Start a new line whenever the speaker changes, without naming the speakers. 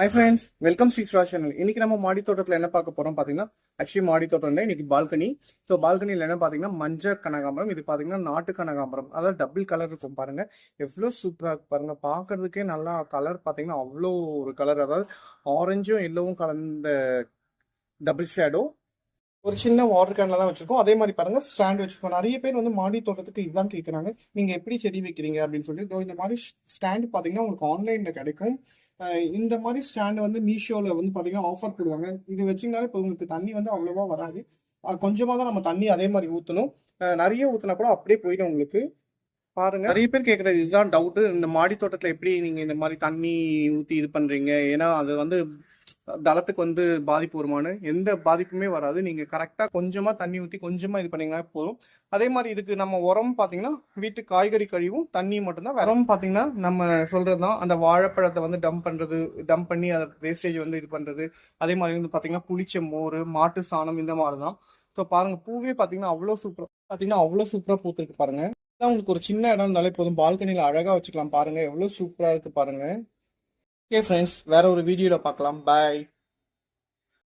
High friends, welcome Sri Sra channel. இன்னைக்கு நம்ம மாடி தோட்டத்தில் என்ன பார்க்க போறோம் பார்த்தீங்கன்னா, ஆக்சுவலி மாடி தோட்டம் இல்லை, இன்னைக்கு பால்கனி. ஸோ பால்கனியில் என்ன பார்த்தீங்கன்னா மஞ்சள் கனகாம்பரம், இது பார்த்தீங்கன்னா நாட்டு கனகாம்பரம், அதாவது டபுள் கலர் இருக்கும் பாருங்க. எவ்வளோ சூப்பராக இருக்கு பாருங்க, பார்க்கறதுக்கே நல்லா கலர் பார்த்தீங்கன்னா அவ்வளோ ஒரு கலர், அதாவது ஆரஞ்சும் எல்லோவும் கலந்த டபுள் ஷேடோ. ஒரு சின்ன வாட்டர் கேன்ல தான் வச்சிருக்கோம். அதே மாதிரி பாருங்க ஸ்டாண்ட் வச்சிருக்கோம். நிறைய பேர் வந்து மாடி தோட்டத்துக்கு இதுதான் கேட்குறாங்க, நீங்க எப்படி செடி வைக்கிறீங்க அப்படின்னு சொல்லி. இந்த மாதிரி ஸ்டாண்ட் பார்த்தீங்கன்னா உங்களுக்கு ஆன்லைன்ல கிடைக்கும். இந்த மாதிரி ஸ்டாண்ட் வந்து மீஷோவில் வந்து பார்த்தீங்கன்னா ஆஃபர் போடுவாங்க. இது வச்சிங்கனாலே இப்போ உங்களுக்கு தண்ணி வந்து அவ்வளோவா வராது. கொஞ்சமாக தான் நம்ம தண்ணி அதே மாதிரி ஊற்றணும். நிறைய ஊற்றினா கூட அப்படியே போயிடும் உங்களுக்கு. பாருங்க, நிறைய பேர் கேட்குறது இதுதான் டவுட்டு, இந்த மாடி தோட்டத்தில் எப்படி நீங்கள் இந்த மாதிரி தண்ணி ஊற்றி இது பண்ணுறீங்க, ஏன்னா அது வந்து தளத்துக்கு வந்து பாதிப்பு வருமானு. எந்த பாதிப்புமே வராது. நீங்கள் கரெக்டாக கொஞ்சமாக தண்ணி ஊற்றி கொஞ்சமாக இது பண்ணிங்கன்னா போதும். அதே மாதிரி இதுக்கு நம்ம உரம் பார்த்தீங்கன்னா வீட்டு காய்கறி கழிவும் தண்ணி மட்டும்தான். உரம் பார்த்தீங்கன்னா நம்ம சொல்கிறது தான், அந்த வாழைப்பழத்தை வந்து டம்ப் பண்ணி அதை வேஸ்டேஜ் வந்து இது பண்ணுறது. அதே மாதிரி வந்து பார்த்தீங்கன்னா புளிச்ச மோர், மாட்டு சாணம், இந்த மாதிரி தான். ஸோ பாருங்கள், பூவே பார்த்தீங்கன்னா அவ்வளோ சூப்பராக பூத்துருக்கு பாருங்க. உங்களுக்கு ஒரு சின்ன இடம் இருந்தாலே போதும், பால்கனியில் அழகாக வச்சுக்கலாம். பாருங்க எவ்வளோ சூப்பராக இருக்குது பாருங்க. ஓகே ஃப்ரெண்ட்ஸ், வேற ஒரு வீடியோவில் பார்க்கலாம். பாய்.